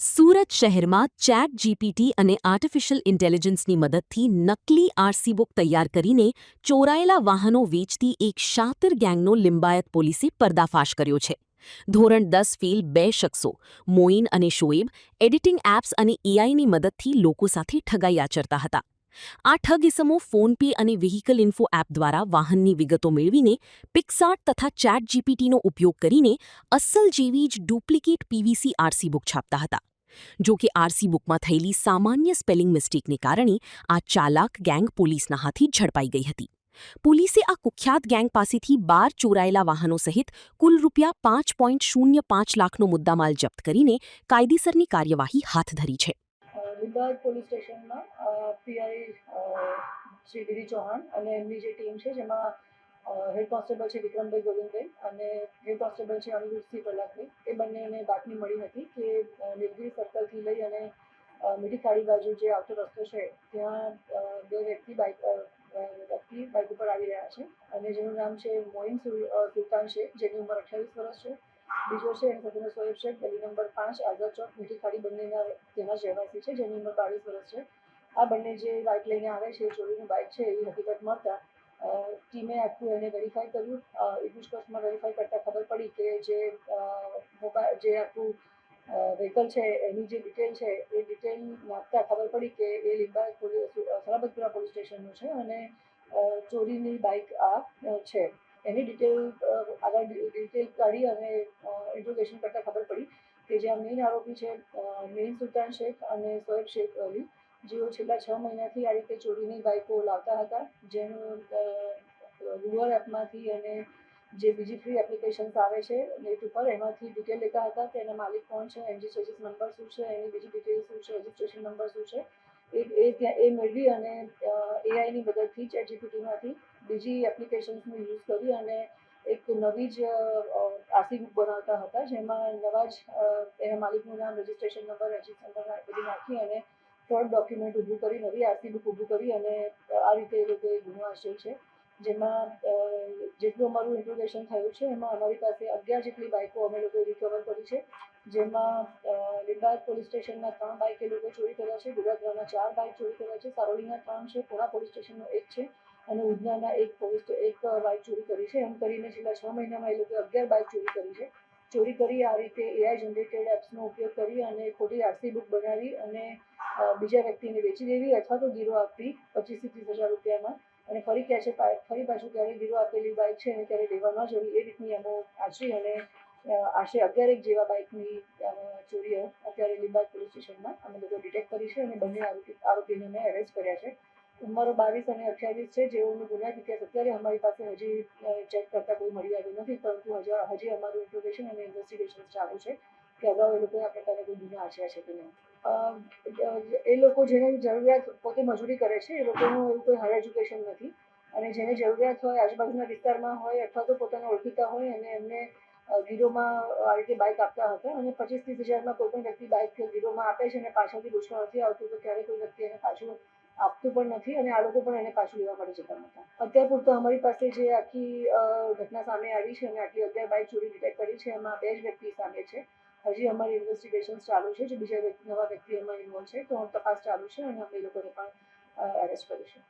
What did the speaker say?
સુરત શહેરમાં chat GPT અને artificial ઇન્ટેલિજન્સની મદદથી નકલી આરસી બુક તૈયાર કરીને ચોરાયેલા વાહનો વેચતી એક શાતિર ગેંગનો લિંબાયત પોલીસે પર્દાફાશ કર્યો છે. ધોરણ 10 ફેલ 2 શખ્સો મોઇન અને શોએબ એડિટિંગ એપ્સ અને એઆઈની મદદથી લોકો સાથે ઠગાઈ આચરતા હતા. આ ઠગ ઇસમો ફોનપે અને વ્હીકલ ઇન્ફો એપ દ્વારા વાહનની વિગતો મેળવીને પિક્સાર્ટ તથા ચેટ જીપીટીનો ઉપયોગ કરીને અસલ જેવી જ ડુપ્લિકેટ પીવીસી આરસી બુક છાપતા હતા. જો કે આરસી બુકમાં થયેલી સામાન્ય સ્પેલિંગ મિસ્ટેકને કારણે આ ચાલાક ગેંગ પોલીસના હાથે ઝડપાઈ ગઈ હતી. પોલીસે આ કુખ્યાત ગેંગ પાસેથી 12 ચોરાયેલા વાહનો સહિત કુલ ₹5.05 લાખનો મુદ્દામાલ જપ્ત કરીને કાયદેસરની કાર્યવાહી હાથ ધરી છે. લીંબાયત પોલીસ સ્ટેશનમાં પીઆઈ શ્રી ડીડી ચૌહાણ અને એમની જે ટીમ છે જેમાં હેડ કોન્સ્ટેબલ છે વિક્રમભાઈ ગોવિંદભાઈ અને હેડ કોન્સ્ટેબલ છે અનિરુદ્ધસિંહ પ્રહલાદભાઈ, એ બંનેને બાતમી મળી હતી કે નીલગિરી સર્કલથી લઈ અને મીઠી ખાડી બાજુ જે આવતો રસ્તો છે ત્યાં બે વ્યક્તિ બાઇક ઉપર આવી રહ્યા છે અને જેનું નામ છે મોઇન સુલતાન શેખ, જેની ઉંમર 28 વર્ષ છે. બીજો છે એની સાથેનો સોએબ શેખ, ગલી નંબર 5 આઝાદ ચોક મીઠી ખાડી, બંનેના તેના જ રહેવાસી છે, જેની ઉંમર 22 વર્ષ છે. આ બંને જે બાઇક લઈને આવે છે એ ચોરીનું બાઇક છે એવી હકીકત મળતા ટીમે આખું એને વેરીફાઈ કર્યું. ઇન્ક્વેસ્ટમાં વેરીફાઈ કરતાં ખબર પડી કે જે આખું વ્હીકલ છે એની જે ડિટેલ છે એ ડિટેલ નાખતા ખબર પડી કે એ લીંબાયત સલાબતપુરા પોલીસ સ્ટેશનનું છે અને ચોરીની બાઇક આ છે. એની આગળ ડિટેલ કાઢી અને ઇન્ટ્રોગેશન કરતાં ખબર પડી કે જે આ મેઇન આરોપી છે મોઇન સુલતાન શેખ અને સોએબ શેખ અલી, જેઓ છેલ્લા 6 મહિનાથી આ રીતે ચોરીની બાઇકો લાવતા હતા, જેનું ગૂગલ એપમાંથી અને જે બીજી ફ્રી એપ્લિકેશન્સ આવે છે નેટ ઉપર એમાંથી ડિટેલ લેતા હતા કે એના માલિક કોણ છે, એમજી ચેસિસ નંબર શું છે, એની બીજી ડિટેલ શું છે, રજિસ્ટ્રેશન નંબર શું છે, એ મેળવી અને એઆઈની મદદથી ચેટ જીપીટીમાંથી બીજી એપ્લિકેશન્સનો યુઝ કરી અને એક નવી જ આરસી બુક બનાવતા હતા, જેમાં નવા જ એના માલિકનું નામ, રજિસ્ટ્રેશન નંબર, રજિસ્ટ્રેશન નંબર બધું નાખી અને ફ્રોડ ડોક્યુમેન્ટ ઊભું કરી, નવી આરસી બુક ઊભું કરી અને આ રીતે એ લોકોએ ગુનો આચર્યો છે. જેમાં જેટલું અમારું ઇન્ટ્રોગેશન થયું છે એમાં અમારી પાસે 11 જેટલી બાઇકો અમે લોકોએ રિકવર કરી છે, જેમાં લીંબાયત પોલીસ સ્ટેશનના 3 બાઇક એ લોકોએ ચોરી કર્યા છે, ગોડાદરાના 4 બાઇક ચોરી કર્યા છે, સારોલીના 3 છે, પુણા પોલીસ સ્ટેશનનો 1 છે અને ઉધનાના એક બાઇક ચોરી કરી છે. એમ કરીને છેલ્લા 6 મહિનામાં એ લોકોએ 11 બાઇક ચોરી કરી છે. ચોરી કરી આ રીતે એઆઈ જનરેટેડ એપ્સનો ઉપયોગ કરી અને ખોટી આરસી બુક બનાવી અને બીજા વ્યક્તિને વેચી દેવી અથવા તો ગીરો આપવી 25 થી 30 હજાર રૂપિયામાં, અને ફરી કહે છે ફરી પાછું ક્યારે ગીરો આપેલી બાઇક છે અને ત્યારે લેવા ન જવી, એ રીતની એમો આચરી અને આશરે 11 જેવા બાઇકની ચોરીઓ અત્યારે લીંબાયત પોલીસ સ્ટેશનમાં અમે લોકો ડિટેક્ટ કરી છે અને બંને આરોપીને અમે એરેસ્ટ કર્યા છે. ઉંમર 22 અને 28 છે, જેઓનું ગુનાહિત ઇતિહાસ અત્યારે અમારી પાસે હજી ચેક કરતા કોઈ મળી આવ્યું નથી, પરંતુ હજી અમારું ઇન્ટ્રોગેશન અને ઇન્વેસ્ટિગેશન ચાલુ છે કે અગાઉ એ લોકોએ આ પ્રકારના કોઈ ગુના આચર્યા છે કે નહીં. એ લોકો જેને જરૂરિયાત પોતે મજૂરી કરે છે એ લોકોનું એવું કોઈ હાયર એજ્યુકેશન નથી અને જેને જરૂરિયાત હોય, આજુબાજુના વિસ્તારમાં હોય અથવા તો પોતાના ઓળખીતા હોય અને એમને ગીરોમાં આ રીતે બાઇક આપતા હતા અને 25-30 હજારમાં કોઈ પણ વ્યક્તિ બાઇક ગીરોમાં આપે છે અને પાછળથી પૂછવા નથી આવતું તો ક્યારેય કોઈ વ્યક્તિ એને પાછું આપતું પણ નથી અને આ લોકો પણ એને પાછું લેવા માટે જતા નહોતા. અત્યાર પૂરતો અમારી પાસે જે આખી ઘટના સામે આવી છે અને આટલી 11 બાઇક ચોરી ડિટેક્ટ કરી છે, એમાં 2 જ વ્યક્તિ સામે છે. હજી અમારી ઇન્વેસ્ટિગેશન ચાલુ છે, જે બીજા નવા વ્યક્તિ એમાં ઇન્વોલ્વ છે, તો તપાસ ચાલુ છે અને અમે એ લોકોને પણ એરેસ્ટ કરીશું.